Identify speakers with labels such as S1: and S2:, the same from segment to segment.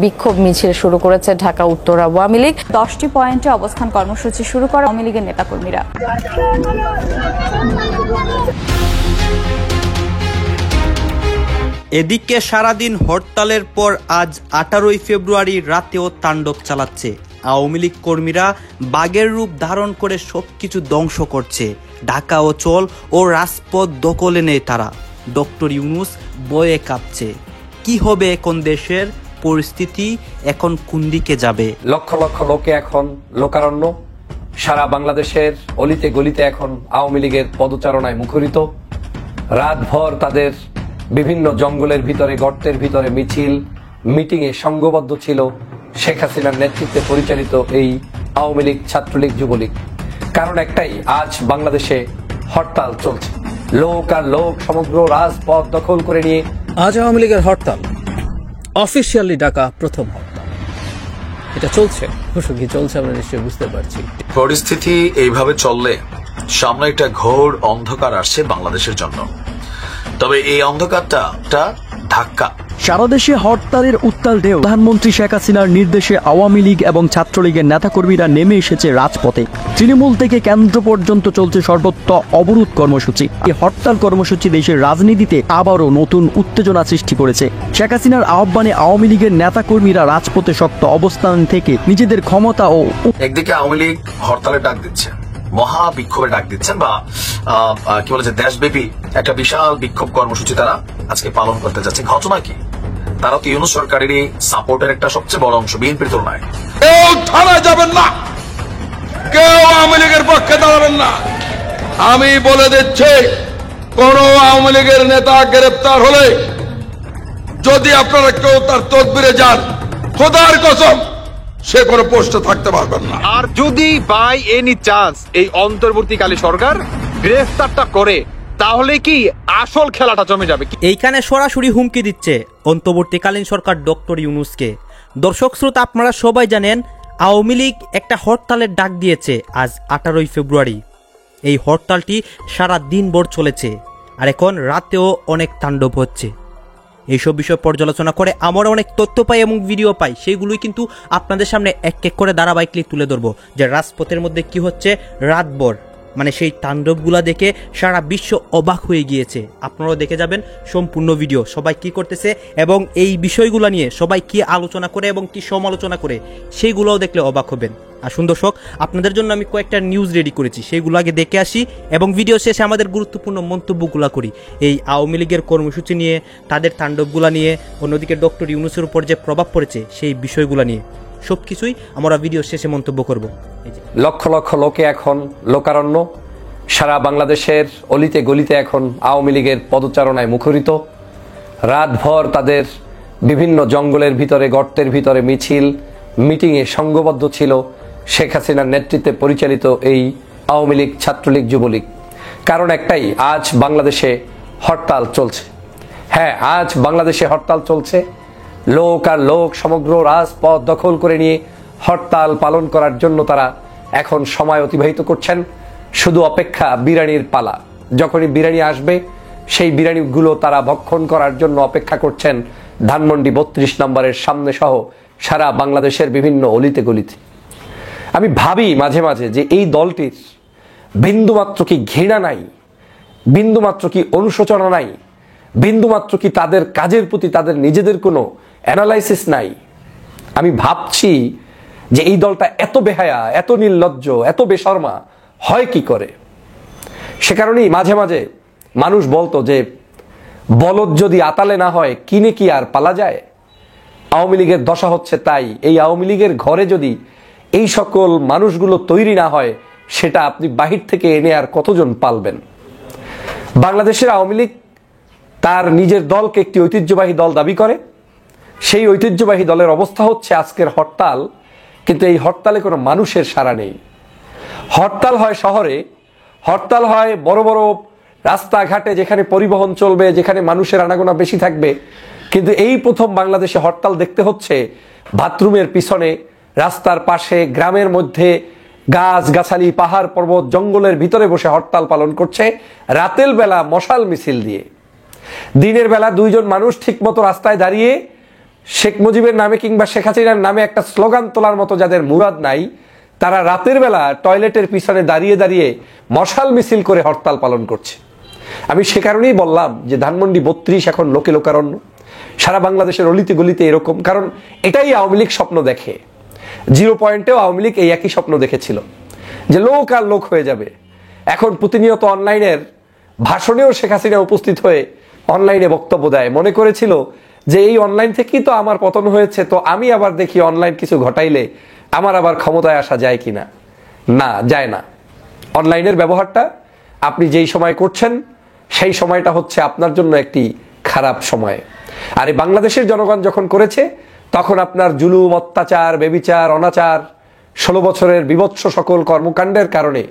S1: বিক্ষোভ মিছিল শুরু করেছে ঢাকা উত্তর আওয়ামী লীগ।
S2: 10টি পয়েন্টে অবস্থান কর্মসূচি শুরু করে আওয়ামী লীগের নেতাকর্মীরা।
S3: এদিকে সারাদিন হরতালের পর আজ 18 ফেব্রুয়ারি রাতেও তাণ্ডব চালাচ্ছে আওয়ামী লীগ কর্মীরা। বাঘের রূপ ধারণ করে সবকিছু ধ্বংস করছে। ঢাকা অচল ও রাজপথ দখলে নেয় তারা। ডক্টর ইউনূস ভয়ে কাঁপছে। কি হবে এখন দেশের পরিস্থিতি, এখন কোন দিকে যাবে?
S4: লক্ষ লক্ষ লোকে এখন লোকারণ্য। সারা বাংলাদেশের অলিতে গলিতে এখন আওয়ামী লীগের পদচারণায় মুখরিত। রাতভর তাদের বিভিন্ন জঙ্গলের ভিতরে, গর্তের ভিতরে মিছিল, মিটিংয়ে সংঘবদ্ধ ছিল শেখ হাসিনার নেতৃত্বে পরিচালিত এই আওয়ামী লীগ, ছাত্রলীগ, যুবলীগ। কারণ একটাই, আজ বাংলাদেশে হরতাল চলছে। লোক আর লোক সমগ্র রাজপথ দখল করে নিয়ে
S5: আজ আওয়ামী লীগের হরতাল, অফিসিয়ালি ডাকা প্রথম হরতাল। এটা চলছে, কি চলছে আমরা নিশ্চয়ই বুঝতে পারছি।
S6: পরিস্থিতি এইভাবে চললে সামনে একটা ঘোর অন্ধকার আসছে বাংলাদেশের জন্য। তবে এই অন্ধকারটা ধাক্কা।
S7: সারা দেশে হরতালের উত্তাল ঢেউ। প্রধানমন্ত্রী শেখ হাসিনার নির্দেশে আওয়ামী লীগ এবং ছাত্রলীগের নেতাকর্মীরা নেমে এসেছে রাজপথে। তৃণমূল থেকে কেন্দ্র পর্যন্ত চলছে সর্বত্র অবরোধ কর্মসূচি। এই হরতাল কর্মসূচি দেশের রাজনীতিতে আবারও নতুন উত্তেজনা সৃষ্টি করেছে। শেখ হাসিনার আহ্বানে আওয়ামী লীগের নেতাকর্মীরা রাজপথে শক্ত অবস্থান থেকে নিজেদের ক্ষমতা ও
S6: একদিকে আওয়ামী লীগ হরতালের ডাক দিচ্ছে, মহা বিক্ষোভের ডাক দিচ্ছেন, বা কি বলেছে, দেশব্যাপী একটা বিশাল বিক্ষোভ কর্মসূচি তারা আজকে পালন করতে যাচ্ছে। ঘটনা কি, তারা তো ইউনূস সরকারেরই সাপোর্টের একটা সবচেয়ে বড় অংশ বিএনপির তুলনায়।
S8: কেউ থানায় যাবেন না, কেউ আওয়ামী লীগের পক্ষে দাঁড়াবেন না। আমি বলে দিচ্ছি, কোন আওয়ামী লীগের নেতা গ্রেপ্তার হলে যদি আপনারা কেউ তার তদবিরে যান, খোদার কসম সে কোনো পোস্টে থাকতে পারবেন না।
S9: আর যদি বাই এনি চান্স এই অন্তর্বর্তীকালীন সরকার গ্রেফতারটা করে, তাহলে কি আসল খেলাটা জমে যাবে।
S3: এইখানে সরাসরি হুমকি দিচ্ছে অন্তর্বর্তীকালীন সরকার ডক্টর ইউনূসকে। দর্শক শ্রোতা, আপনারা সবাই জানেন আওয়ামী লীগ একটা হরতালের ডাক দিয়েছে আজ 18 ফেব্রুয়ারি। এই হরতালটি সারা দিনভর চলেছে, আর এখন রাতেও অনেক তাণ্ডব হচ্ছে। এইসব বিষয় পর্যালোচনা করে আমরা অনেক তথ্য পাই এবং ভিডিও পাই, সেইগুলোই কিন্তু আপনাদের সামনে এক এক করে ধারাবাহিকলি তুলে ধরবো, যে রাজপথের মধ্যে কি হচ্ছে রাতভর। মানে সেই তাণ্ডবগুলা দেখে সারা বিশ্ব অবাক হয়ে গিয়েছে। আপনারাও দেখে যাবেন সম্পূর্ণ ভিডিও, সবাই কি করতেছে এবং এই বিষয়গুলো নিয়ে সবাই কি আলোচনা করে এবং কি সমালোচনা করে, সেইগুলোও দেখলে অবাক হবেন। আর দর্শক, আপনাদের জন্য আমি কয়েকটা নিউজ রেডি করেছি, সেইগুলো আগে দেখে আসি এবং ভিডিও শেষে আমাদের গুরুত্বপূর্ণ মন্তব্যগুলো করি এই আওয়ামী লীগের কর্মসূচি নিয়ে, তাদের তাণ্ডবগুলা নিয়ে, অন্যদিকে ডক্টর ইউনূসের উপর যে প্রভাব পড়েছে সেই বিষয়গুলো নিয়ে। সবকিছুই আমরা ভিডিও শেষে মন্তব্য করব।
S4: লক্ষ লক্ষ লোকে এখন লোকারণ্য। সারা বাংলাদেশের অলিতে গলিতে এখন আওয়ামী লীগের পদচারণায় মুখরিত। রাতভর তাদের বিভিন্ন জঙ্গলের ভিতরে, গর্তের ভিতরে মিছিল, মিটিংয়ে সংঘবদ্ধ ছিল শেখ হাসিনার নেতৃত্বে পরিচালিত এই আওয়ামী লীগ, ছাত্রলীগ, যুবলীগ। কারণ একটাই, আজ বাংলাদেশে হরতাল চলছে। হ্যাঁ, আজ বাংলাদেশে হরতাল চলছে। লোক আর লোক সমগ্র রাজপথ দখল করে নিয়ে হরতাল পালন করার জন্য তারা এখন সময় অতিবাহিত করছেন। শুধু অপেক্ষা বিরিয়ানির পালা। যখনই বিরিয়ানি আসবে, সেই বিরিয়ানিগুলো তারা ভক্ষণ করার জন্য অপেক্ষা করছেন ধানমন্ডি 32 নম্বরের সামনে সহ সারা বাংলাদেশের বিভিন্ন অলিতে গলিতে। আমি ভাবি মাঝে মাঝে যে এই দলটির বিন্দুমাত্র কি ঘৃণা নাই, বিন্দুমাত্র কি অনুশোচনা নাই, বিন্দুমাত্র কি তাদের কাজের প্রতি তাদের নিজেদের কোনো অ্যানালাইসিস নাই। আমি ভাবছি যে এই দলটা এত বেহায়া, এত নির্লজ্জ, এত বেশরমা হয় কি করে। সে কারণেই মাঝে মাঝে মানুষ বলতো যে বলদ যদি আতালে না হয় কিনে কি আর পালা যায়। আওয়ামী লীগের দশা হচ্ছে তাই। এই আওয়ামী লীগের ঘরে যদি এই সকল মানুষগুলো তৈরি না হয়, সেটা আপনি বাহির থেকে এনে আর কতজন পালবেন। বাংলাদেশের আওয়ামী লীগ তার নিজের দলকে একটি ঐতিহ্যবাহী দল দাবি করে। সেই ঐতিহ্যবাহী দলের অবস্থা হচ্ছে আজকের হরতাল, কিন্তু এই হরতালে কোনো মানুষের সাড়া নেই। হরতাল হয় শহরে, হরতাল হয় বড় বড় রাস্তাঘাটে, যেখানে পরিবহন চলবে, যেখানে মানুষের আনাগোনা বেশি থাকবে। কিন্তু এই প্রথম বাংলাদেশে হরতাল দেখতে হচ্ছে বাথরুমের পিছনে, রাস্তার পাশে, গ্রামের মধ্যে, গাছ গাছালি, পাহাড় পর্বত, জঙ্গলের ভিতরে বসে হরতাল পালন করছে রাতের বেলা মশাল মিছিল দিয়ে। দিনের বেলা দুইজন মানুষ ঠিক মতো রাস্তায় দাঁড়িয়ে শেখ মুজিবের নামে কিংবা শেখ হাসিনার নামে একটা স্লোগান তোলার মতো যাদের মুরাদ নাই, তারা রাতের বেলা টয়লেটের পিছনে দাঁড়িয়ে দাঁড়িয়ে মশাল মিছিল করে হরতাল পালন করছে। আমি সে কারণেই বললাম যে ধানমন্ডি 32 এখন লোকে লোকারণ্য, সারা বাংলাদেশের অলিতে গলিতে এরকম। কারণ এটাই আওয়ামী লীগ স্বপ্ন দেখে। 0 পয়েন্টেও আওয়ামী লীগ এই একই স্বপ্ন দেখেছিল যে লোক আর লোক হয়ে যাবে। এখন প্রতিনিয়ত অনলাইনের ভাষণেও শেখ হাসিনা উপস্থিত হয়ে অনলাইনে বক্তব্য দেয়। মনে করেছিল যে এই অনলাইন থেকেই তো আমার পতন হয়েছে, তো আমি আবার দেখি অনলাইন কিছু ঘটাইলে আমার আবার ক্ষমতায় আসা যায় কিনা। না, যায় না। অনলাইনের ব্যবহারটা আপনি যেই সময় করছেন সেই সময়টা হচ্ছে আপনার জন্য একটি খারাপ সময়। আর এই বাংলাদেশের জনগণ যখন করেছে তখন আপনার জুলুম, অত্যাচার, বেবিচার, অনাচার, 16 বছরের বিভৎস সকল কর্মকাণ্ডের কারণে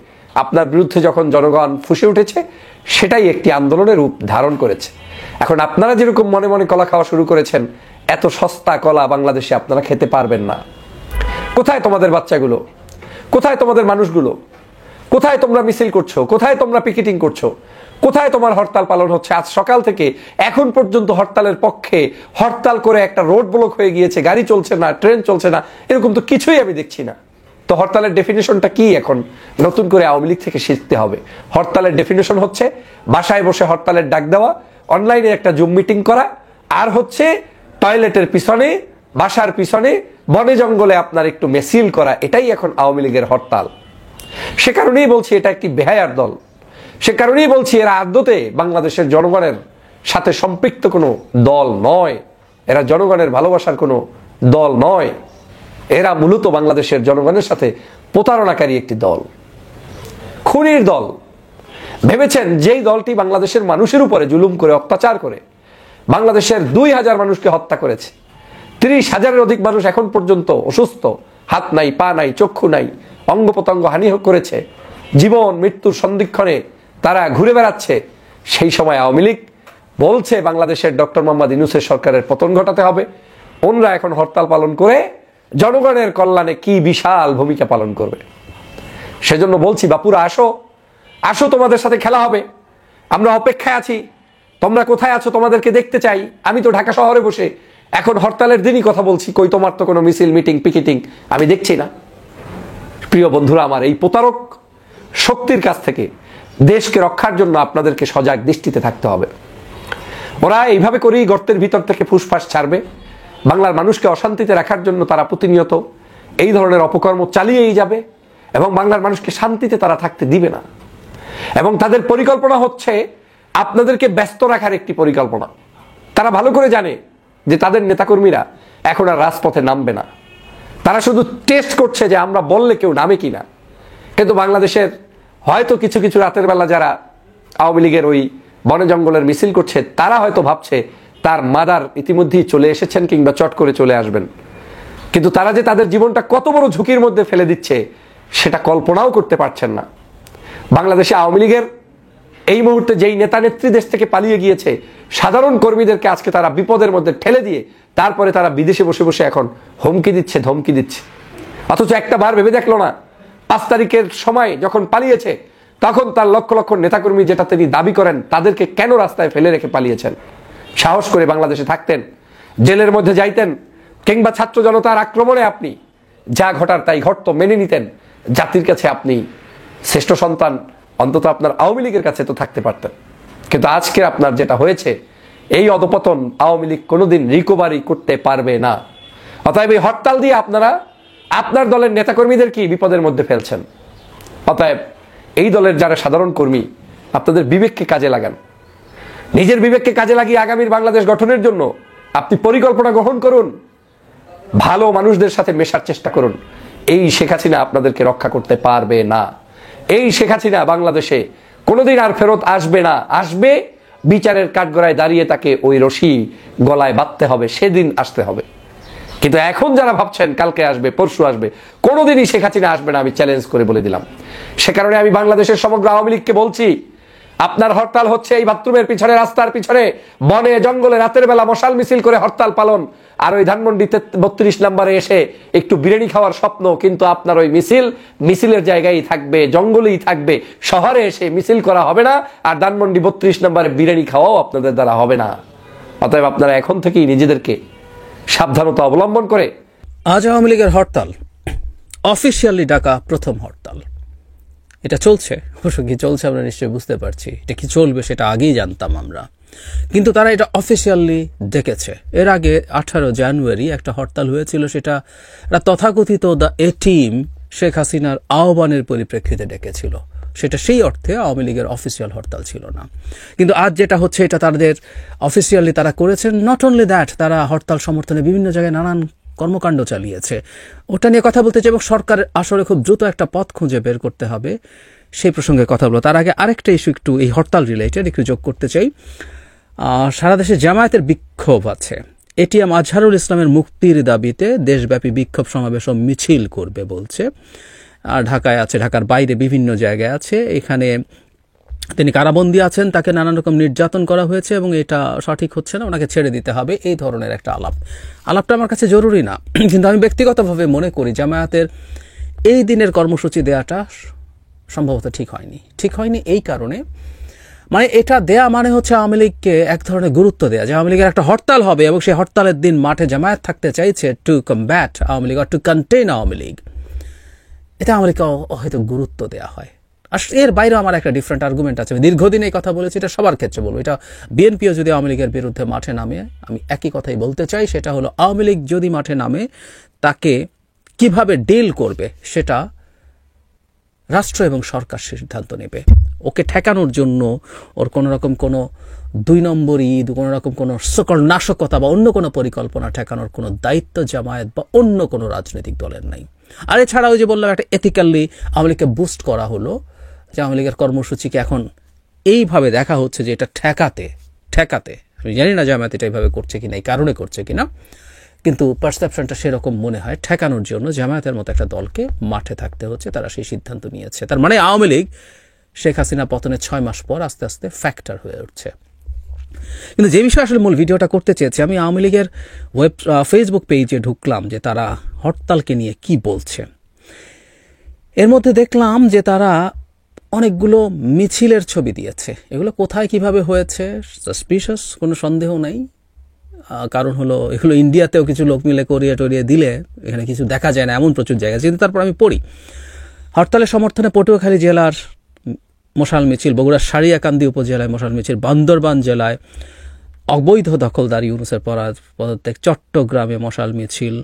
S4: আপনার বিরুদ্ধে যখন জনগণ ফুঁসে উঠেছে, সেটাই একটি আন্দোলনের রূপ ধারণ করেছে। এখন আপনারা যেরকম মনে মনে কলা খাওয়া শুরু করেছেন, এত সস্তা কলা বাংলাদেশে আপনারা খেতে পারবেন না। কোথায় তোমাদের বাচ্চাগুলো? কোথায় তোমাদের মানুষগুলো? কোথায় তোমরা মিছিল করছো? কোথায় তোমরা পিকেটিং করছো? কোথায় তোমার হরতাল পালন হচ্ছে? আজ সকাল থেকে এখন পর্যন্ত হরতালের পক্ষে হরতাল করে একটা রোড ব্লক হয়ে গিয়েছে, গাড়ি চলছে না, ট্রেন চলছে না, এরকম তো কিছুই আমি দেখছি না। তো হরতালের ডেফিনেশনটা কি? এখন নতুন করে আওয়ামী লীগ থেকে শিখতে হবে। হরতালের ডেফিনেশন হচ্ছে বাসায় বসে হরতালের ডাক দেওয়া, অনলাইনে একটা জুম মিটিং করা, আর হচ্ছে টয়লেটের পিছনে, বাসার পিছনে, বনে জঙ্গলে আপনার একটু মিছিল করা। এটাই এখন আওয়ামী লীগের হরতাল। সে কারণেই বলছি এটা একটি বেহায়ার দল। সে কারণেই বলছি এরা আদতে বাংলাদেশের জনগণের সাথে সম্পৃক্ত কোনো দল নয়। এরা জনগণের ভালোবাসার কোনো দল নয়। এরা মূলত বাংলাদেশের জনগণের সাথে প্রতারণাকারী একটি দল, খুনির দল। ভেবেছেন যেই দলটি বাংলাদেশের মানুষের উপরে জুলুম করে, অত্যাচার করে বাংলাদেশের 2000 মানুষকে হত্যা করেছে, 30,000-এর অধিক মানুষ এখন পর্যন্ত অসুস্থ, হাত নাই, পা নাই, চক্ষু নাই, অঙ্গ প্রত্যঙ্গ হানি করেছে, জীবন মৃত্যুর সন্ধিক্ষণে তারা ঘুরে বেড়াচ্ছে, সেই সময় আওয়ামী লীগ বলছে বাংলাদেশের ডক্টর মোহাম্মদ ইউনূসের সরকারের পতন ঘটাতে হবে। ওনরা এখন হরতাল পালন করে জনগণের কল্যাণে কি বিশাল ভূমিকা পালন করবে। সেজন্য বলছি বাপুরা, আসো, আসো, তোমাদের সাথে খেলা হবে। আমরা অপেক্ষায় আছি। তোমরা কোথায় আছো? তোমাদেরকে দেখতে চাই। আমি তো ঢাকা শহরে বসে এখন হরতালের দিনই কথা বলছি, কই তোমার তো কোনো মিছিল, মিটিং, পিকেটিং আমি দেখছি না। প্রিয় বন্ধুরা আমার, এই প্রতারক শক্তির কাছ থেকে দেশকে রক্ষার জন্য আপনাদেরকে সজাগ দৃষ্টিতে থাকতে হবে। ওরা এইভাবে করেই গর্তের ভিতর থেকে ফুসফাস ছাড়বে। বাংলার মানুষকে অশান্তিতে রাখার জন্য তারা প্রতিনিয়ত এই ধরনের অপকর্ম চালিয়েই যাবে এবং বাংলার মানুষকে শান্তিতে তারা থাকতে দিবে না। এবং তাদের পরিকল্পনা হচ্ছে আপনাদেরকে ব্যস্ত রাখার একটি পরিকল্পনা। তারা ভালো করে জানে যে তাদের নেতাকর্মীরা এখন আর রাজপথে নামবে না। তারা শুধু টেস্ট করছে যে আমরা বললে কেউ নামে কিনা। কিন্তু বাংলাদেশের হয়তো কিছু কিছু রাতের বেলা যারা আওয়ামী লীগের ওই বনে জঙ্গলের মিছিল করছে, তারা হয়তো ভাবছে তার মাদার ইতিমধ্যেই চলে এসেছেন কিংবা চট করে চলে আসবেন। কিন্তু তারা যে তাদের জীবনটা কত বড় ঝুঁকির মধ্যে ফেলে দিচ্ছে সেটা কল্পনাও করতে পারছেন না। বাংলাদেশে আওয়ামী লীগের এই মুহূর্তে যেই নেতা নেত্রী দেশ থেকে পালিয়ে গিয়েছে, সাধারণ কর্মীদেরকে আজকে তারা বিপদের মধ্যে ঠেলে দিয়ে তারপরে তারা বিদেশে বসে বসে এখন হুমকি দিচ্ছে, ধমকি দিচ্ছে। অথচ একটা বার ভেবে দেখলো না 5 তারিখের সময় যখন পালিয়েছে তখন তার লক্ষ লক্ষ নেতাকর্মী যেটা তিনি দাবি করেন তাদেরকে কেন রাস্তায় ফেলে রেখে পালিয়েছেন? সাহস করে বাংলাদেশে থাকতেন, জেলের মধ্যে যাইতেন, কিংবা ছাত্র জনতার আক্রমণে আপনি যা ঘটার তাই ঘটতো মেনে নিতেন। জাতির কাছে আপনি শ্রেষ্ঠ সন্তান, অন্তত আপনার আওয়ামী লীগের কাছে তো থাকতে পারতেন। কিন্তু আজকে আপনার যেটা হয়েছে, এই অধপতন আওয়ামী লীগ কোনোদিন রিকভারি করতে পারবে না। অতএব এই হরতাল দিয়ে আপনারা আপনার দলের নেতাকর্মীদের কি বিপদের মধ্যে ফেলছেন। অতএব এই দলের যারা সাধারণ কর্মী, আপনাদের বিবেককে কাজে লাগান। নিজের বিবেককে কাজে লাগিয়ে আগামীর বাংলাদেশ গঠনের জন্য আপনি পরিকল্পনা গ্রহণ করুন। ভালো মানুষদের সাথে মেশার চেষ্টা করুন। এই শেখ হাসিনা আপনাদেরকে রক্ষা করতে পারবে না। এই শেখ হাসিনা বাংলাদেশে কোনোদিন আর ফেরত আসবে না। আসবে বিচারের কাঠগড়ায় দাঁড়িয়ে তাকে ওই রশি গলায় বাঁধতে হবে, সেদিন আসতে হবে। কিন্তু এখন যারা ভাবছেন কালকে আসবে, পরশু আসবে, কোনোদিনই শেখ হাসিনা আসবে না, আমি চ্যালেঞ্জ করে বলে দিলাম। সে কারণে আমি বাংলাদেশের সমগ্র আওয়ামী লীগকে বলছি, আপনার হরতাল হচ্ছে এই বাথরুমের পিছনে, রাস্তার পিছনে, বনে জঙ্গলে রাতের বেলা মশাল মিছিল করে হরতাল পালন, আর ওই ধানমন্ডিতে 32 নম্বরে এসে একটু বিরিয়ানি খাওয়ার স্বপ্ন। কিন্তু আপনার ওই মিছিলের জায়গায় থাকবে, জঙ্গলেই থাকবে, শহরে এসে মিছিল করা হবে না। আর ধানমন্ডি 32 নম্বরে বিরিয়ানি খাওয়াও আপনাদের দ্বারা হবে না। অতএব আপনারা এখন থেকেই নিজেদেরকে সাবধানতা অবলম্বন করে।
S5: আজ আওয়ামী লীগের হরতাল, অফিসিয়ালি ডাকা প্রথম হরতাল। এটা চলছে, অবশ্য কি চলছে আমরা নিশ্চয়ই বুঝতে পারছি। এটা কি চলবে সেটা আগেই জানতাম আমরা, কিন্তু তারা এটা অফিসিয়ালি ডেকেছে। এর আগে 18 জানুয়ারি একটা হরতাল হয়েছিল, সেটা তথাকথিত দ্য এ টিম শেখ হাসিনার আহ্বানের পরিপ্রেক্ষিতে ডেকেছিল। সেটা সেই অর্থে আওয়ামী লীগের অফিসিয়াল হরতাল ছিল না। কিন্তু আজ যেটা হচ্ছে এটা তাদের অফিসিয়ালি তারা করেছেন। নট অনলি দ্যাট, তারা হরতাল সমর্থনে বিভিন্ন জায়গায় নানান কর্মকাণ্ড চালিয়েছে। ওটা নিয়ে কথা বলতে চাই এবং সরকার আসলে খুব দ্রুত একটা পথ খুঁজে বের করতে হবে সেই প্রসঙ্গে কথা বলো। তার আগে আরেকটা ইস্যু একটু এই হরতাল রিলেটেড একটু যোগ করতে চাই। সারা দেশে জামায়াতের বিক্ষোভ আছে। এটিএম আজহারুল ইসলামের মুক্তির দাবিতে দেশব্যাপী বিক্ষোভ সমাবেশ ও মিছিল করবে বলছে। ঢাকায় আছে, ঢাকার বাইরে বিভিন্ন জায়গায় আছে। এখানে তিনি কারাবন্দী আছেন, তাকে নানান রকম নির্যাতন করা হয়েছে এবং এটা সঠিক হচ্ছে না, ওনাকে ছেড়ে দিতে হবে, এই ধরনের একটা আলাপটা আমার কাছে জরুরি না, কিন্তু আমি ব্যক্তিগতভাবে মনে করি জামায়াতের এই দিনের কর্মসূচি দেওয়াটা সম্ভবত ঠিক হয়নি। এই কারণে, মানে এটা দেয়া মানে হচ্ছে আওয়ামী লীগকে এক ধরনের গুরুত্ব দেয়া, যে আওয়ামী লীগের একটা হরতাল হবে এবং সেই হরতালের দিন মাঠে জামায়াত থাকতে চাইছে to combat Awami League, to contain Awami League. এটা আওয়ামী লীগকে হয়তো গুরুত্ব দেওয়া হয়। আর এর বাইরেও আমার একটা ডিফারেন্ট আর্গুমেন্ট আছে। আমি দীর্ঘদিন এই কথা বলেছি, এটা সবার ক্ষেত্রে বলবো। এটা বিএনপিও যদি আওয়ামী লীগের বিরুদ্ধে মাঠে নামে, আমি একই কথাই বলতে চাই, সেটা হলো আওয়ামী লীগ যদি মাঠে নামে তাকে কিভাবে ডিল করবে সেটা রাষ্ট্র এবং সরকার সিদ্ধান্ত নেবে। ওকে ঠেকানোর জন্য ওর কোনোরকম কোনো 2 নম্বরই কোনোরকম কোনো সকল নাশকতা বা অন্য কোনো পরিকল্পনা ঠেকানোর কোনো দায়িত্ব জামায়াত বা অন্য কোনো রাজনৈতিক দলের নাই। আর এছাড়াও যে বললাম, একটা এথিক্যালি আওয়ামী লীগকে বুস্ট করা হলো, যে আওয়ামী লীগের কর্মসূচিকে এখন এইভাবে দেখা হচ্ছে যে এটা ঠেকাতে আমি জানি না জামায়াত এটা এইভাবে করছে কিনা, এই কারণে করছে কিনা, কিন্তু পারসেপশনটা সেরকম মনে হয়। ঠেকানোর জন্য জামায়াতের মতো একটা দলকে মাঠে থাকতে হচ্ছে, তারা সেই সিদ্ধান্ত নিয়েছে। তার মানে আওয়ামী লীগ শেখ হাসিনা পতনের 6 মাস পর আস্তে আস্তে ফ্যাক্টর হয়ে উঠছে। কিন্তু যে বিষয়ে আসলে মূল ভিডিওটা করতে চেয়েছি, আমি আওয়ামী লীগের ফেসবুক পেজে ঢুকলাম যে তারা হরতালকে নিয়ে কি বলছে। এর মধ্যে দেখলাম যে তারা অনেকগুলো মিছিলের ছবি দিয়েছে। এগুলো কোথায় কিভাবে হয়েছে সাসপিশাস, কোনো সন্দেহ নাই। কারণ হলো এগুলো ইন্ডিয়াতেও কিছু লোক মিলে করিয়ে টরিয়ে দিলে এখানে কিছু দেখা যায় না, এমন প্রচুর জায়গা। কিন্তু তারপর আমি পড়ি, হরতালের সমর্থনে পটুয়াখালী জেলার মশাল মিছিল, বগুড়ার সারিয়াকান্দি উপজেলায় মশাল মিছিল, বান্দরবান জেলায় অবৈধ দখলদারি ইউনুসের পদত্যাগ, চট্টগ্রামে মশাল মিছিল,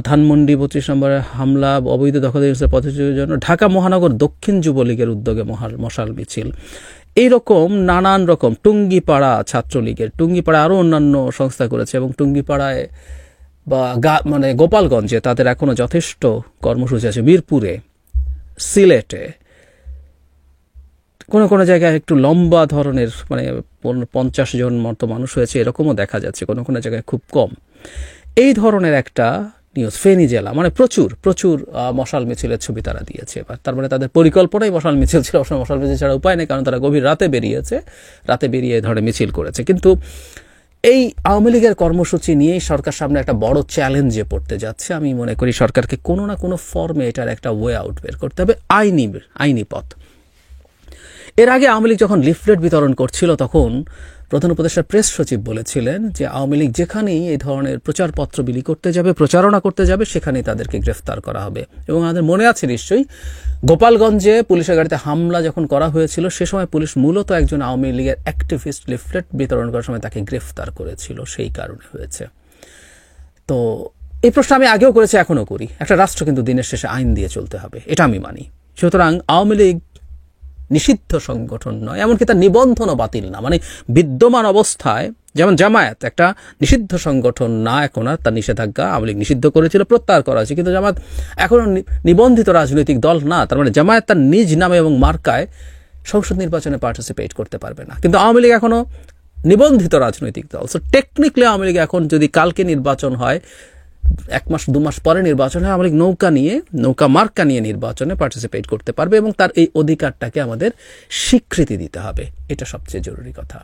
S5: ধানমন্ডি 32 নম্বরের হামলা, অবৈধ দখলদারি ইউনুসের পদত্যাগের জন্য ঢাকা মহানগর দক্ষিণ যুবলীগের উদ্যোগে মশাল মিছিল। এইরকম নানান রকম, টুঙ্গিপাড়া ছাত্রলীগের, টুঙ্গিপাড়া আরও অন্যান্য সংস্থা করেছে এবং টুঙ্গিপাড়ায় বা মানে গোপালগঞ্জে তাদের এখনো যথেষ্ট কর্মসূচি আছে, বীরপুরে, সিলেটে, কোনো জায়গায় একটু লম্বা ধরনের, মানে 50 জন মতো মানুষ হয়েছে এরকমও দেখা যাচ্ছে, কোনো জায়গায় খুব কম। এই ধরনের একটা নিউজ। ফেনী জেলা, মানে প্রচুর মশাল মিছিলের ছবি তারা দিয়েছে। এবার তার মানে তাদের পরিকল্পনাই মশাল মিছিল ছিল। মশাল মিছিল ছাড়া উপায় নেই, কারণ তারা গভীর রাতে বেরিয়ে ধরে মিছিল করেছে। কিন্তু এই আওয়ামী লীগের কর্মসূচি নিয়েই সরকার সামনে একটা বড় চ্যালেঞ্জে পড়তে যাচ্ছে। আমি মনে করি সরকারকে কোনো না কোনো ফর্মে এটার একটা ওয়ে আউট বের করতে হবে, আইনি পথ। এর আগে আওয়ামী লীগ যখন লিফলেট বিতরণ করছিল, তখন প্রধান উপদেষ্টার প্রেস সচিব বলেছিলেন যে আওয়ামী লীগ যেখানেই এই ধরনের প্রচারপত্র বিলি করতে যাবে, প্রচারণা করতে যাবে, সেখানেই তাদেরকে গ্রেফতার করা হবে। এবং আমাদের মনে আছে নিশ্চয়ই, গোপালগঞ্জে পুলিশের গাড়িতে হামলা যখন করা হয়েছিল, সে সময় পুলিশ মূলত একজন আওয়ামী লীগের অ্যাক্টিভিস্ট লিফলেট বিতরণ করার সময় তাকে গ্রেফতার করেছিল, সেই কারণে হয়েছে। তো এই প্রশ্ন আমি আগেও করেছি, এখনো করি। একটা রাষ্ট্র কিন্তু দিনের শেষে আইন দিয়ে চলতে হবে, এটা আমি মানি। সুতরাং আওয়ামী লীগ নিষিদ্ধ সংগঠন নয়, এমনকি তার নিবন্ধনও বাতিল না। মানে বিদ্যমান অবস্থায় যেমন জামায়াত একটা নিষিদ্ধ সংগঠন না, এখন আর তার নিষেধাজ্ঞা আওয়ামী লীগ নিষিদ্ধ করেছিল, প্রত্যাহার করা হয়েছে, কিন্তু জামায়াত এখনো নিবন্ধিত রাজনৈতিক দল না। তার মানে জামায়াত তার নিজ নামে এবং মার্কায় সংসদ নির্বাচনে পার্টিসিপেট করতে পারবে না। কিন্তু আওয়ামী লীগ এখনো নিবন্ধিত রাজনৈতিক দল। সো টেকনিক্যালি আওয়ামী লীগ এখন যদি কালকে নির্বাচন হয়, 1 মাস 2 মাস পরে নির্বাচন হয়, আওয়ামী লীগ নৌকা মার্কা নিয়ে নির্বাচনে পার্টিসিপেট করতে পারবে এবং তার এই অধিকারটাকে আমাদের স্বীকৃতি দিতে হবে, এটা সবচেয়ে জরুরি কথা।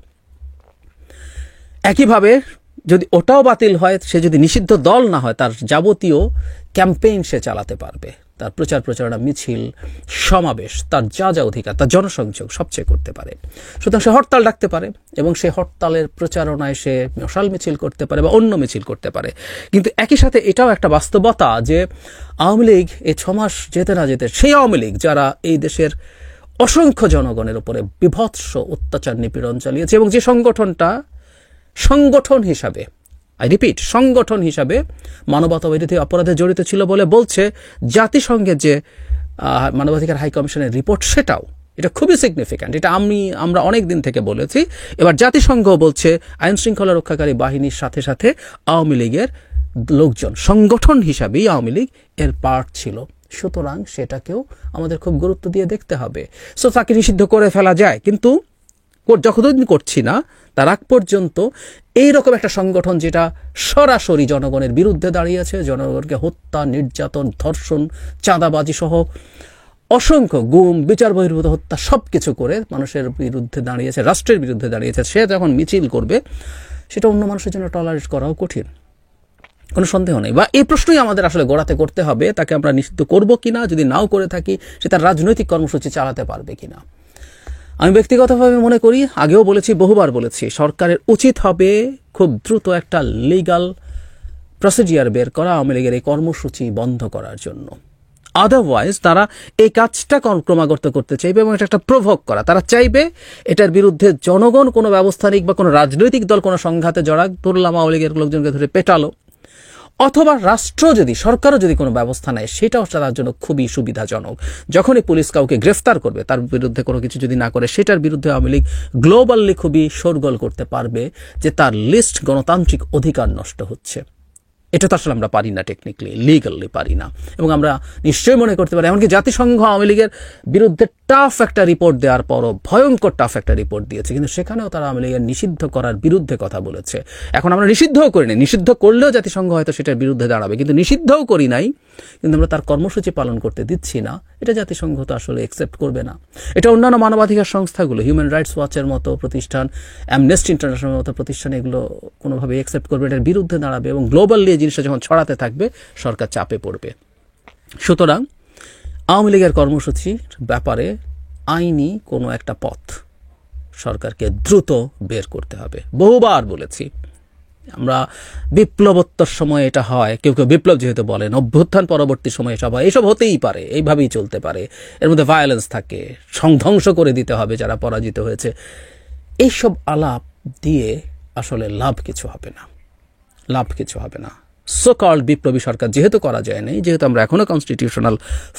S5: একইভাবে যদি ওটাও বাতিল হয়, সে যদি নিষিদ্ধ দল না হয়, তার যাবতীয় ক্যাম্পেইন সে চালাতে পারবে। তার প্রচার প্রচারণা, মিছিল, সমাবেশ, তার যা যা অধিকার, তার জনসংযোগ সবচেয়ে করতে পারে। সুতরাং সে হরতাল ডাকতে পারে এবং সে হরতালের প্রচারণায় সে মশাল মিছিল করতে পারে বা অন্য মিছিল করতে পারে। কিন্তু একই সাথে এটাও একটা বাস্তবতা যে আওয়ামী লীগ এই 6 মাস যেতে না যেতে, সেই আওয়ামী লীগ যারা এই দেশের অসংখ্য জনগণের উপরে বিভৎস অত্যাচার নিপীড়ন চালিয়েছে এবং যে সংগঠনটা সংগঠন হিসাবে, আই রিপিট, সংগঠন হিসাবে মানবতা বিরোধী অপরাধে জড়িত ছিল বলে বলছে জাতিসংঘের যে মানবাধিকার হাই কমিশনের রিপোর্ট, সেটাও এটা খুবই সিগনিফিক্যান্ট। এটা আমরা অনেক দিন থেকে বলেছি। এবার জাতিসংঘ বলছে আইন শৃঙ্খলা রক্ষাকারী বাহিনীর সাথে সাথে আওয়ামী লীগের লোকজন সংগঠন হিসাবেই আওয়ামী লীগ এর পার্ট ছিল। সুতরাং সেটাকেও আমাদের খুব গুরুত্ব দিয়ে দেখতে হবে। সো তাকে নিষিদ্ধ করে ফেলা যায়, কিন্তু যতদিন করছি না তার আগ পর্যন্ত এইরকম একটা সংগঠন যেটা সরাসরি জনগণের বিরুদ্ধে দাঁড়িয়েছে, জনগণকে হত্যা, নির্যাতন, ধর্ষণ, চাঁদাবাজি সহ অসংখ্য গুম, বিচার বহির্ভূত হত্যা সবকিছু করে মানুষের বিরুদ্ধে দাঁড়িয়েছে, রাষ্ট্রের বিরুদ্ধে দাঁড়িয়েছে, সে যখন মিছিল করবে সেটা অন্য মানুষের জন্য টলারেট করাও কঠিন, কোনো সন্দেহ নেই। বা এই প্রশ্নই আমাদের আসলে গোড়াতে করতে হবে, তাকে আমরা নিষিদ্ধ করব কিনা, যদি নাও করে থাকি সে তার রাজনৈতিক কর্মসূচি চালাতে পারবে কিনা। আমি ব্যক্তিগতভাবে মনে করি, আগেও বলেছি, বহুবার বলেছি, সরকারের উচিত হবে খুব দ্রুত একটা লিগ্যাল প্রসিডিয়ার বের করা আওয়ামী লীগের এই কর্মসূচি বন্ধ করার জন্য। আদারওয়াইজ তারা এই কাজটা ক্রমাগত করতে চাইবে এবং এটা একটা প্রভোগ করা, তারা চাইবে এটার বিরুদ্ধে জনগণ কোনো ব্যবস্থা নিক বা কোনো রাজনৈতিক দল কোনো সংঘাতে জড়াক, ধরলাম আওয়ামী লীগের লোকজনকে ধরে পেটালো, অথবা রাষ্ট্র যদি, সরকারও যদি কোনো ব্যবস্থা নেয় সেটাও তার জন্য খুবই সুবিধাজনক। যখনই পুলিশ কাউকে গ্রেফতার করবে, তার বিরুদ্ধে কোনো কিছু যদি না করে, সেটার বিরুদ্ধে আওয়ামী লীগ গ্লোবালি খুবই শোরগোল করতে পারবে যে তার লিস্ট গণতান্ত্রিক অধিকার নষ্ট হচ্ছে। এটা তো আসলে আমরা পারি না, টেকনিক্যালি লিগালি পারি না। এবং আমরা নিশ্চয়ই মনে করতে পারি, এমনকি জাতিসংঘ আওয়ামী লীগের বিরুদ্ধে টাফ একটা রিপোর্ট দেওয়ার পরও, ভয়ঙ্কর টাফ একটা রিপোর্ট দিয়েছে, কিন্তু সেখানেও তারা আওয়ামী লীগের নিষিদ্ধ করার বিরুদ্ধে কথা বলেছে। এখন আমরা নিষিদ্ধও করিনি, নিষিদ্ধ করলেও জাতিসংঘ হয়তো সেটার বিরুদ্ধে দাঁড়াবে, কিন্তু নিষিদ্ধও করি নাই, কিন্তু আমরা তার কর্মসূচি পালন করতে দিচ্ছি না, এটা জাতিসংঘ তো আসলে অ্যাকসেপ্ট করবে না। এটা অন্যান্য মানবাধিকার সংস্থাগুলো, হিউম্যান রাইটস ওয়াচের মতো প্রতিষ্ঠান, অ্যামনেস্টি ইন্টারন্যাশনালের মতো প্রতিষ্ঠান, এগুলো কোনোভাবে অ্যাকসেপ্ট করবে, এটার বিরুদ্ধে দাঁড়াবে এবং গ্লোবালি এই জিনিসটা যখন ছড়াতে থাকবে সরকার চাপে পড়বে। সুতরাং আওয়ামী লীগের কর্মসূচির ব্যাপারে আইনি কোনো একটা পথ সরকারকে দ্রুত বের করতে হবে। বহুবার বলেছি আমরা, বিপ্লবোত্তর সময় এটা হয়, কেউ কেউ বিপ্লব যেহেতু বলেন, অভ্যুত্থান পরবর্তী সময় এসব হয়, এসব হতেই পারে, এইভাবেই চলতে পারে, এর মধ্যে ভায়োলেন্স থাকে, ধ্বংস করে দিতে হবে যারা পরাজিত হয়েছে। এইসব আলাপ দিয়ে আসলে লাভ কিছু হবে না, লাভ কিছু হবে না। সো কল্ড বিপ্লবী সরকার যেহেতু করা যায় নাই, যেহেতু আমরা এখনো কনস্টিটিউশনাল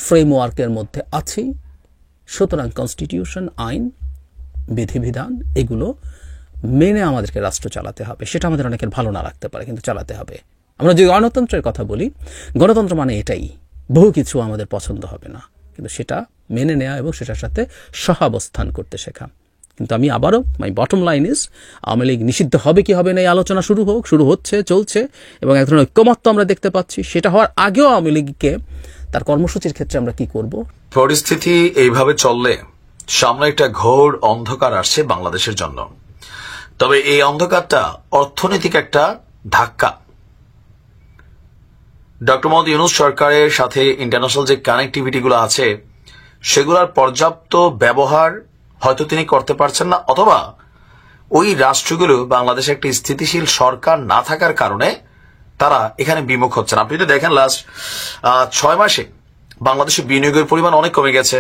S5: ফ্রেমওয়ার্কের মধ্যে আছি, সুতরাং কনস্টিটিউশন, আইন, বিধিবিধান এগুলো মেনে আমাদেরকে রাষ্ট্র চালাতে হবে। সেটা আমাদের অনেকের ভালো না লাগতে পারে, কিন্তু চালাতে হবে। আমরা যদি গণতন্ত্রের কথা বলি, গণতন্ত্র মানে এটাই, বহু কিছু আমাদের পছন্দ হবে না, কিন্তু সেটা মেনে নেওয়া এবং সেটার সাথে সহাবস্থান করতে শেখা। কিন্তু আমি আবারও, my bottom line is, Awami League নিষিদ্ধ হবে কি হবে না এই আলোচনা শুরু হোক, শুরু হচ্ছে, চলছে, এবং এক ধরনের ঐক্যমত্য আমরা দেখতে পাচ্ছি। সেটা হওয়ার আগেও আওয়ামী লীগকে তার কর্মসূচির ক্ষেত্রে আমরা কি করব।
S6: পরিস্থিতি এইভাবে চললে সামনে একটা ঘোর অন্ধকার আসছে বাংলাদেশের জন্য। তবে এই অন্ধকারটা অর্থনৈতিক একটা ধাক্কা। ডক্টর মোহাম্মদ ইউনূস সরকারের সাথে ইন্টারন্যাশনাল যে কানেক্টিভিটি গুলো আছে সেগুলোর পর্যাপ্ত ব্যবহার হয়তো তিনি করতে পারছেন না, অথবা ওই রাষ্ট্রগুলো বাংলাদেশে একটি স্থিতিশীল সরকার না থাকার কারণে তারা এখানে বিমুখ হচ্ছেন। আপনি যদি দেখেন লাস্ট 6 মাসে বাংলাদেশে বিনিয়োগের পরিমাণ অনেক কমে গেছে।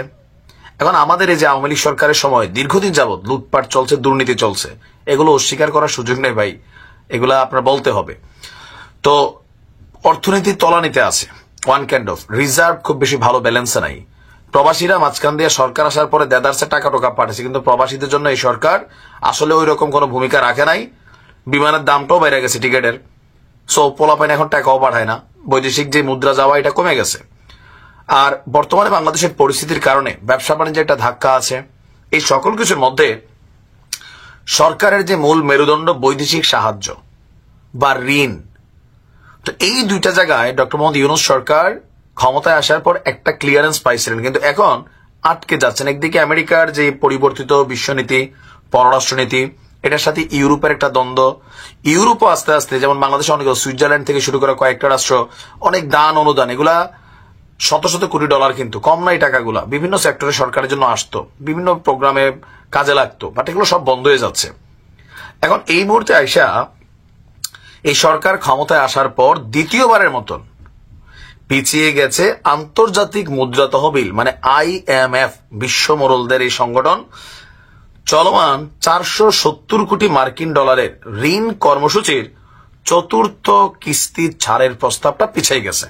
S6: এখন আমাদের এই যে আওয়ামী লীগ সরকারের সময় দীর্ঘদিন যাবৎ লুটপাট চলছে, দুর্নীতি চলছে, এগুলো অস্বীকার করার সুযোগ নেই ভাই, এগুলা আপনার বলতে হবে। তো অর্থনীতির তলানিতে আছে, ওয়ান কাইন্ড অফ রিজার্ভ খুব বেশি ভালো ব্যালেন্সে নাই। প্রবাসীরা মাঝখান দিয়ে সরকার আসার পরে দেদারসে টাকা টোকা পাঠাচ্ছে, কিন্তু প্রবাসীদের জন্য এই সরকার আসলে ওই রকম কোনো ভূমিকা রাখে নাই। বিমানের দামটাও বেড়ে গেছে টিকেটের, সো পোলাপাইন এখন টাকাও পাঠায় না, বৈদেশিক যে মুদ্রা যাওয়া এটা কমে গেছে। আর বর্তমানে বাংলাদেশের পরিস্থিতির কারণে ব্যবসা বাণিজ্যে একটা ধাক্কা আছে। এই সকল কিছুর মধ্যে সরকারের যে মূল মেরুদণ্ড বৈদেশিক সাহায্য বা ঋণ, তো এই দুইটা জায়গায় ডক্টর মোহাম্মদ ইউনূস সরকার ক্ষমতায় আসার পর একটা ক্লিয়ারেন্স পাইছিলেন, কিন্তু এখন আটকে যাচ্ছেন। একদিকে আমেরিকার যে পরিবর্তিত বিশ্বনীতি, পররাষ্ট্রনীতি, এটার সাথে ইউরোপের একটা দ্বন্দ্ব। ইউরোপও আস্তে আস্তে, যেমন বাংলাদেশে অনেক, সুইজারল্যান্ড থেকে শুরু করে কয়েকটা রাষ্ট্র অনেক দান অনুদান এগুলা শত শত কোটি ডলার কিন্তু কম নাই টাকাগুলা বিভিন্ন সেক্টরে সরকারের জন্য আসতো, বিভিন্ন প্রোগ্রামে কাজে লাগতো, বাট এগুলো সব বন্ধ হয়ে যাচ্ছে। এখন এই মুহূর্তে আইসা এই সরকার ক্ষমতায় আসার পর দ্বিতীয়বারের মতন পিছিয়ে গেছে আন্তর্জাতিক মুদ্রা তহবিল মানে IMF, বিশ্ব মোড়লদের এই সংগঠন চলমান 470 কোটি মার্কিন ডলারের ঋণ কর্মসূচির চতুর্থ কিস্তি ছাড়ের প্রস্তাবটা পিছিয়ে গেছে।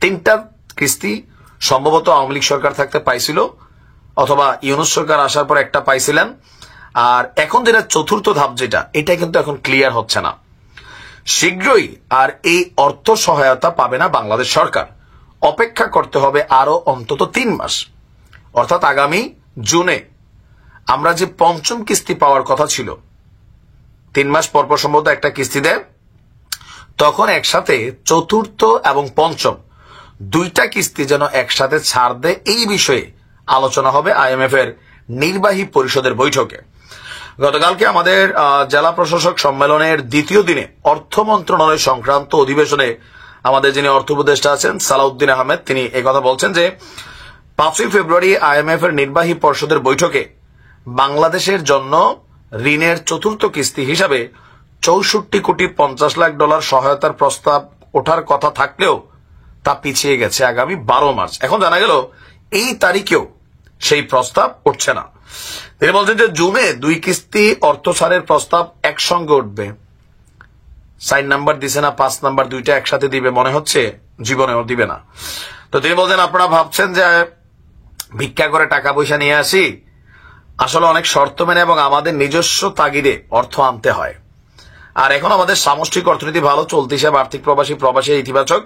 S6: 3টা কিস্তি সম্ভবত আওয়ামী লীগ সরকার থাকতে পাইছিল, অথবা ইউনূস সরকার আসার পর একটা পাইছিলেন, আর এখন যেটা চতুর্থ ধাপ যেটা, এটা কিন্তু এখন ক্লিয়ার হচ্ছে না। শীঘ্রই আর এই অর্থ সহায়তা পাবে না বাংলাদেশ সরকার, অপেক্ষা করতে হবে আরো অন্তত 3 মাস, অর্থাৎ আগামী জুনে আমরা যে পঞ্চম কিস্তি পাওয়ার কথা ছিল, 3 মাস পর পর সম্ভবত একটা কিস্তি দেয়, তখন একসাথে চতুর্থ এবং পঞ্চম 2টা কিস্তি যেন একসাথে ছাড় দেয়, এই বিষয়ে আলোচনা হবে IMF এর নির্বাহী পরিষদের বৈঠকে। গতকালকে আমাদের জেলা প্রশাসক সম্মেলনের দ্বিতীয় দিনে অর্থ মন্ত্রণালয় সংক্রান্ত অধিবেশনে আমাদের যিনি অর্থ উপদেষ্টা আছেন সালাউদ্দিন আহমেদ, তিনি একথা বলছেন যে 5ই ফেব্রুয়ারি IMF এর নির্বাহী পরিষদের বৈঠকে বাংলাদেশের জন্য ঋণের চতুর্থ কিস্তি হিসাবে 64 কোটি 50 লাখ ডলার সহায়তার প্রস্তাব ওঠার কথা থাকলেও তা পিছিয়ে গেছে আগামী 12 মার্চ। এখন জানা গেল এই তারিখেও সেই প্রস্তাব উঠছে না। তিনি বলছেন যে জুনে 2 কিস্তি অর্থ ছাড়ের প্রস্তাব একসঙ্গে উঠবে। 4 নাম্বার দিছে না, 5 নাম্বার 2টা একসাথে দিবে মনে হচ্ছে, জীবনেও দিবে না। তো তিনি বলছেন আপনারা ভাবছেন যে ভিক্ষা করে টাকা পয়সা নিয়ে আসি, আসলে অনেক শর্ত মেনে এবং আমাদের নিজস্ব তাগিদে অর্থ আনতে হয়। আর এখন আমাদের সামষ্টিক অর্থনীতি ভালো চলতে হিসাবে আর্থিক প্রবাসী ইতিবাচক।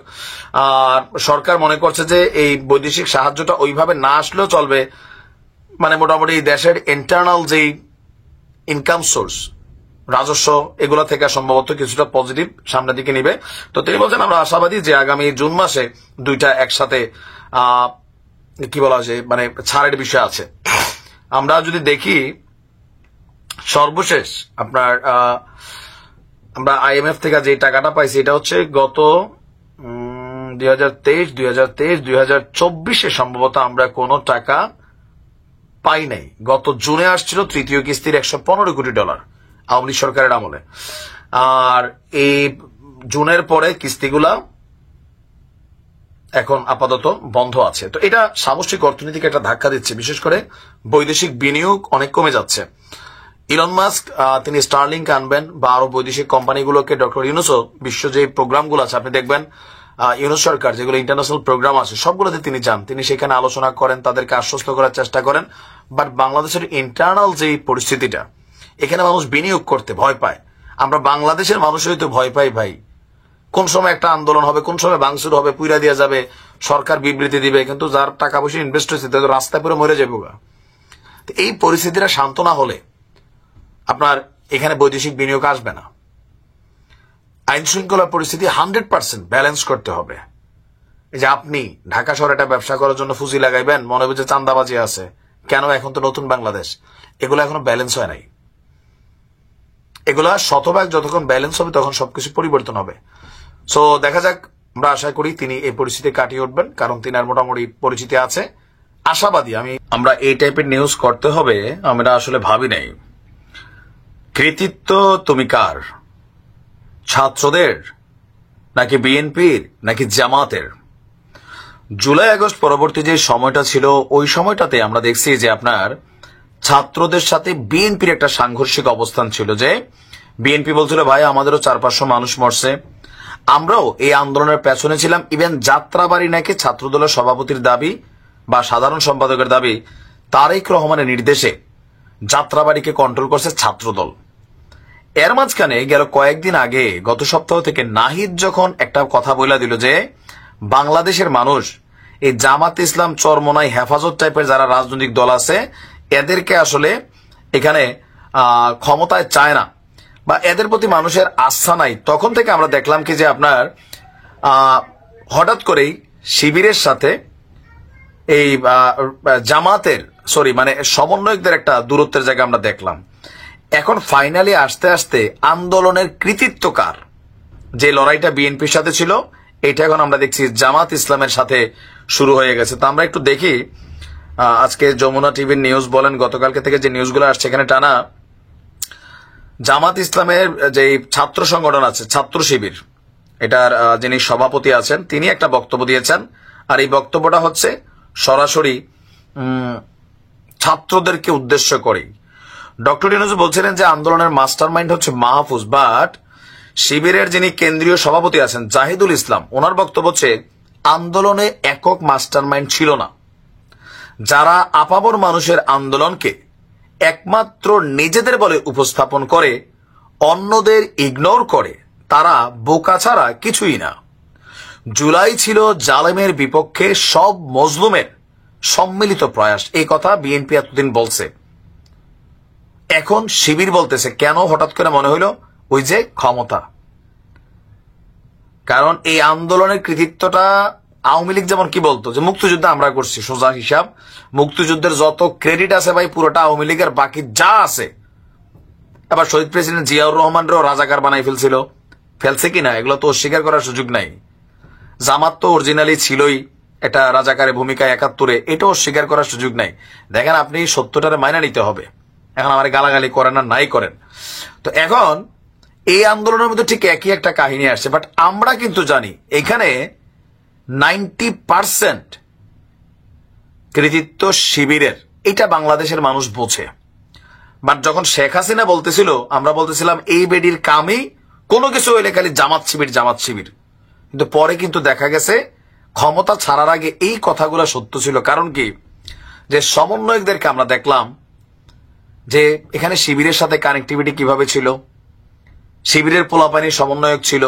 S6: আর সরকার মনে করছে যে এই বৈদেশিক সাহায্যটা ওইভাবে না আসলেও চলবে, মানে মোটামুটি দেশের ইন্টারনাল যেই ইনকাম সোর্স রাজস্ব এগুলা থেকে সম্ভবত কিছুটা পজিটিভ সামনের দিকে নিবে। তো তিনি বলছেন আমরা আশাবাদী যে আগামী জুন মাসে 2টা একসাথে কি বলা যায় মানে ছাড়ের বিষয় আছে। আমরা যদি দেখি সর্বশেষ আপনার আমরা IMF থেকে যে টাকাটা পাইছি এটা হচ্ছে গত 2023-2024 সম্ভবত আমরা কোনো টাকা পাই নাই। গত জুনে আসছিল তৃতীয় কিস্তির 115 কোটি ডলার আওয়ামী লীগ সরকারের আমলে, আর এই জুনের পরে কিস্তিগুলা এখন আপাতত বন্ধ আছে। তো এটা সামষ্টিক অর্থনীতিকে একটা ধাক্কা দিচ্ছে, বিশেষ করে বৈদেশিক বিনিয়োগ অনেক কমে যাচ্ছে। ইলন মাস্ক তিনি স্টারলিংক আনবেন বা আরো বৈদেশিক কোম্পানিগুলোকে, ডক্টর ইউনূসও বিশ্ব যে প্রোগ্রামগুলো আছে আপনি দেখবেন ইউনূস সরকার যেগুলো ইন্টারন্যাশনাল প্রোগ্রাম আছে সবগুলোতে তিনি যান, তিনি সেখানে আলোচনা করেন, তাদেরকে আশ্বস্ত করার চেষ্টা করেন। বাট বাংলাদেশের ইন্টারনাল যে পরিস্থিতিটা, এখানে মানুষ বিনিয়োগ করতে ভয় পায়। আমরা বাংলাদেশের মানুষই তো ভয় পাই ভাই, কোন সময় একটা আন্দোলন হবে, কোন সময় ভাঙচুর হবে, পুইরা দেওয়া যাবে, সরকার বিবৃতি দিবে, কিন্তু যার টাকা পয়সা ইনভেস্ট হয়েছে তাদের রাস্তায় পুরো মরে যাবে। এই পরিস্থিতিটা শান্ত না হলে আপনার এখানে বৈদেশিক বিনিয়োগ আসবে না। আইন শৃঙ্খলার পরিস্থিতি 100% ব্যালেন্স করতে হবে। এই যে আপনি ঢাকা শহরে একটা ব্যবসা করার জন্য ফুজি লাগাইবেন, মনে হবে যে চাঁদাবাজি আছে, কেন? এখন তো নতুন বাংলাদেশ, এগুলো এখনো ব্যালেন্স হয় নাই। এগুলা শতভাগ যতক্ষণ ব্যালেন্স হবে তখন সবকিছু পরিবর্তন হবে। সো দেখা যাক, আমরা আশা করি তিনি এই পরিস্থিতি কাটিয়ে উঠবেন, কারণ তিনি আর মোটামুটি পরিচিতি আছে, আশাবাদী। আমরা এই টাইপের নিউজ করতে হবে আমরা আসলে ভাবি নাই। কৃতিত্ব তুমি কার? ছাত্রদের নাকি বিএনপির নাকি জামাতের? জুলাই আগস্ট পরবর্তী যে সময়টা ছিল ওই সময়টাতে আমরা দেখছি যে আপনার ছাত্রদের সাথে বিএনপির একটা সাংঘর্ষিক অবস্থান ছিল, যে বিএনপি বলছিল ভাই আমাদেরও 400-500 মানুষ মরছে, আমরাও এই আন্দোলনের পেছনে ছিলাম। ইভেন যাত্রাবাড়ি নাকি ছাত্রদলের সভাপতির দাবি বা সাধারণ সম্পাদকের দাবি, তারেক রহমানের নির্দেশে যাত্রাবাড়িকে কন্ট্রোল করছে ছাত্রদল। এর মাঝখানে গেল কয়েকদিন আগে গত সপ্তাহ থেকে নাহিদ যখন একটা কথা বলে দিল যে বাংলাদেশের মানুষ এই জামাত ইসলাম, চরমনাই, হেফাজত টাইপের যারা রাজনৈতিক দল আছে এদেরকে আসলে এখানে ক্ষমতায় চায় না বা এদের প্রতি মানুষের আস্থা নাই, তখন থেকে আমরা দেখলাম কি যে আপনার হঠাৎ করেই শিবিরের সাথে এই জামাতের সমন্বয়কদের একটা দূরত্বের জায়গা আমরা দেখলাম। এখন ফাইনালি আস্তে আস্তে আন্দোলনের কৃতিত্ব কার? যে লড়াইটা বিএনপির সাথে ছিল এটা এখন আমরা দেখছি জামাত ইসলামের সাথে শুরু হয়ে গেছে। তো আমরা একটু দেখি আজকে যমুনা টিভির নিউজ বলেন, গতকালকে থেকে যে নিউজগুলো আসছে, এখানে টানা জামাত ইসলামের যে ছাত্র সংগঠন আছে, ছাত্র শিবির, এটার যিনি সভাপতি আছেন তিনি একটা বক্তব্য দিয়েছেন। আর এই বক্তব্যটা হচ্ছে সরাসরি ছাত্রদেরকে উদ্দেশ্য করেই। ডক্টর ইউনূস বলছিলেন যে আন্দোলনের মাস্টার মাইন্ড হচ্ছে মাহফুজ, বাট শিবিরের যিনি কেন্দ্রীয় সভাপতি আছেন জাহিদুল ইসলাম, ওনার বক্তব্য হচ্ছে আন্দোলনে একক মাস্টার মাইন্ড ছিল না। যারা আপামর মানুষের আন্দোলনকে একমাত্র নিজেদের বলে উপস্থাপন করে, অন্যদের ইগনোর করে, তারা বোকা ছাড়া কিছুই না। জুলাই ছিল জালেমের বিপক্ষে সব মজলুমের সম্মিলিত প্রয়াস। এই কথা বিএনপি এতদিন বলছে, এখন শিবির বলতেছে। কেন হঠাৎ করে মনে হইল? ওই যে ক্ষমতা। কারণ এই আন্দোলনের কৃতিত্বটা আওয়ামী লীগ যেমন কি বলতো যে মুক্তিযুদ্ধ আমরা করছি, সোজা হিসাব মুক্তিযুদ্ধের যত ক্রেডিট আছে ভাই পুরোটা আওয়ামী লীগের, বাকি যা আছে। আবার শহীদ প্রেসিডেন্ট জিয়াউর রহমানরাও রাজাকার বানাই ফেলছে কিনা এগুলো তো অস্বীকার করার সুযোগ নাই। জামাত তো অরিজিনালি ছিলই এটা রাজাকারের ভূমিকায় ৭১, এটাও অস্বীকার করার সুযোগ নাই। দেখেন আপনি সত্যটারে মাইনা নিতে হবে। এখন আমার গালাগালি করেন আর নাই করেন। তো এখন এই আন্দোলনের মধ্যে ঠিক একই একটা কাহিনী আসছে, বাট আমরা কিন্তু জানি এখানে 90% কৃতিত্ব শিবিরের, এটা বাংলাদেশের মানুষ বোঝে। বাট যখন শেখ হাসিনা বলতেছিল, আমরা বলতেছিলাম এই বেডির কামই কোনো কিছু হইলে খালি জামাত শিবির। কিন্তু পরে কিন্তু দেখা গেছে ক্ষমতা ছাড়ার আগে এই কথাগুলো সত্য ছিল। কারণ কি, যে সমন্বয়কদেরকে আমরা দেখলাম যে এখানে শিবিরের সাথে কানেক্টিভিটি কিভাবে ছিল, শিবিরের পোলাপানি সমন্বয়ক ছিল।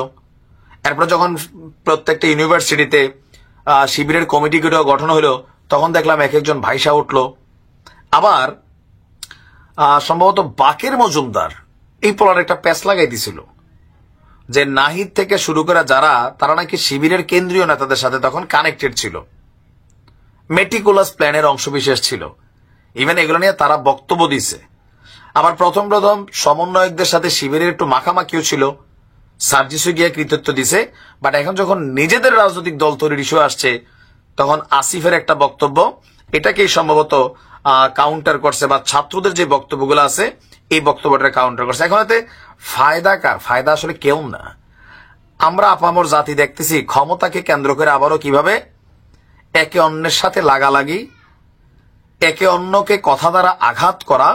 S6: এরপর যখন প্রত্যেকটা ইউনিভার্সিটিতে শিবিরের কমিটিগুলো গঠন হলো, তখন দেখলাম এক একজন ভাইসা উঠলো। আবার সম্ভবত বাকের মজুমদার এই পোলার একটা প্যাচ লাগাই দিছিল যে নাহিদ থেকে শুরু করে যারা, তারা নাকি শিবিরের কেন্দ্রীয় নেতাদের সাথে তখন কানেক্টেড ছিল, মেটিকুলাস প্ল্যানের অংশবিশেষ ছিল। ইভেন এগুলো নিয়ে তারা বক্তব্য দিছে। আবার প্রথম সমন্বয়কদের সাথে শিবিরের একটু মাখামাখিও ছিল, সার্জিসও গিয়ে কৃতিত্ব দিছে। বাট এখন যখন নিজেদের রাজনৈতিক দল তৈরির ইস্যু আসছে, তখন আসিফের একটা বক্তব্য এটাকেই সম্ভবত কাউন্টার করছে, বা ছাত্রদের যে বক্তব্যগুলো আছে এই বক্তব্যটা কাউন্টার করছে। এখন এতে ফায়দা কার? ফায়দা আসলে কেউ না। আমরা আপামর জাতি দেখতেছি ক্ষমতাকে কেন্দ্র করে আবারও কিভাবে একে অন্যের সাথে লাগালাগি, একে অন্যকে কথা দ্বারা আঘাত করা,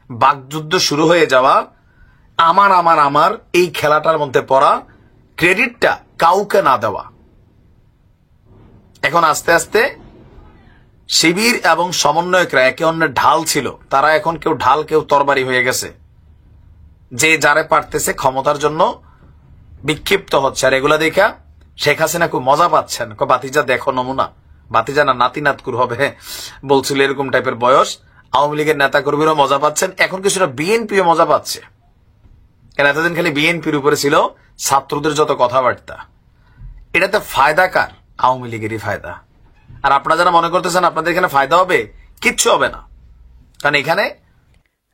S6: বাকযুদ্ধ শুরু হয়ে যাওয়া, আমার এই খেলাটার মধ্যে পড়া, ক্রেডিটটা কাউকে না দেওয়া। এখন আস্তে আস্তে শিবির এবং সমন্বয়করা একে অন্যের ঢাল ছিল, তারা এখন কেউ ঢাল কেউ তরবারি হয়ে গেছে। যে যারে পারতেছে ক্ষমতার জন্য বিক্ষিপ্ত হচ্ছে। আর এগুলা দেখা শেখ হাসিনা খুব মজা পাচ্ছেন। বাতিজা দেখো নমুনা, বাতিজা না নাতি নাতকুর হবে বলছিল, এরকম টাইপের বয়স। আওয়ামী লীগের নেতা কর্মীরাও মজা পাচ্ছেন, এখন কিছুটা বিএনপিও মজা পাচ্ছে। কেন এতদিন খালি বিএনপির উপরে ছিল ছাত্রদের যত কথাবার্তা। এটাতে ফায়দা কার? আওয়ামী লীগেরই ফায়দা। আর আপনারা যারা মনে করতেছেন আপনাদের এখানে ফায়দা হবে, কিচ্ছু হবে না। কারণ এখানে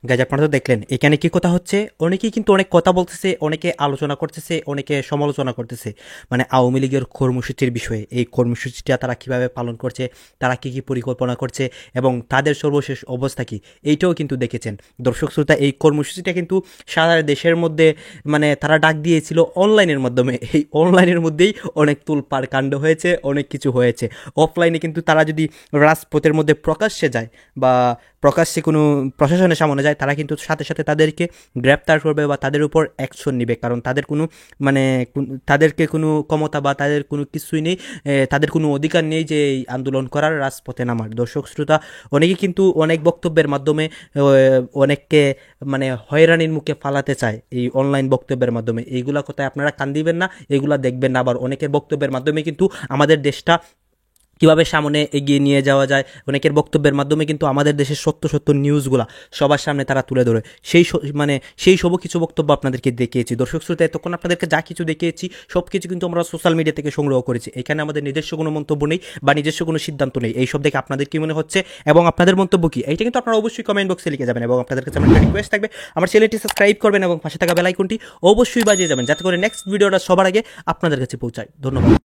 S3: গাইজ আপনারা তো দেখলেন এখানে কি কথা হচ্ছে। অনেকেই কিন্তু অনেক কথা বলতেছে, অনেকে আলোচনা করতেছে, অনেকে সমালোচনা করতেছে, মানে আওয়ামী লীগের কর্মসূচির বিষয়ে। এই কর্মসূচিটা তারা কিভাবে পালন করছে, তারা কি কি পরিকল্পনা করছে এবং তাদের সর্বশেষ অবস্থা কি, এইটাও কিন্তু দেখেছেন দর্শক শ্রোতা। এই কর্মসূচিটা কিন্তু সারা দেশের মধ্যে মানে তারা ডাক দিয়েছিল অনলাইনের মাধ্যমে। এই অনলাইনের মধ্যেই অনেক তুলপাড় কাণ্ড হয়েছে, অনেক কিছু হয়েছে। অফলাইনে কিন্তু তারা যদি রাজপথের মধ্যে প্রকাশ্যে যায় বা প্রকাশ্যে কোনো প্রশাসনের সামনে যায়, তারা কিন্তু সাথে সাথে তাদেরকে গ্রেপ্তার করবে বা তাদের উপর অ্যাকশন নেবে। কারণ তাদের কোনো মানে তাদেরকে কোনো ক্ষমতা বা তাদের কোনো কিছুই নেই, তাদের কোনো অধিকার নেই যে এই আন্দোলন করার, রাজপথে নামার। দর্শক শ্রোতা, অনেকে কিন্তু অনেক বক্তব্যের মাধ্যমে অনেককে মানে হয়রানির মুখে ফালাতে চায় এই অনলাইন বক্তব্যের মাধ্যমে। এইগুলা কথায় আপনারা কান দিবেন না, এগুলা দেখবেন না। আবার অনেকের বক্তব্যের মাধ্যমে কিন্তু আমাদের দেশটা কীভাবে সামনে এগিয়ে নিয়ে যাওয়া যায়, অনেকের বক্তব্যের মাধ্যমে কিন্তু আমাদের দেশের সত্য নিউজগুলা সবার সামনে তারা তুলে ধরে। সেই সব কিছু বক্তব্য আপনাদেরকে দেখিয়েছি। দর্শক শ্রোতা, এতক্ষণ আপনাদেরকে যা কিছু দেখিয়েছি সব কিছু কিন্তু আমরা সোশ্যাল মিডিয়া থেকে সংগ্রহ করেছি। এখানে আমাদের নিজস্ব কোনো মন্তব্য নেই বা নিজস্ব কোনো সিদ্ধান্ত নেই। এইসব দেখে আপনাদের কি মনে হচ্ছে এবং আপনাদের মন্তব্য কি, এইটা কিন্তু আপনারা অবশ্যই কমেন্ট বক্সে লিখে যাবেন। এবং আপনাদের কাছে আমার রিকোয়েস্ট থাকবে আমার চ্যানেলটি সাবস্ক্রাইব করবেন এবং পাশে থাকা বেল আইকনটি অবশ্যই বাজিয়ে যাবেন, যাতে করে নেক্সট ভিডিওটা সবার আগে আপনাদের কাছে পৌঁছায়। ধন্যবাদ।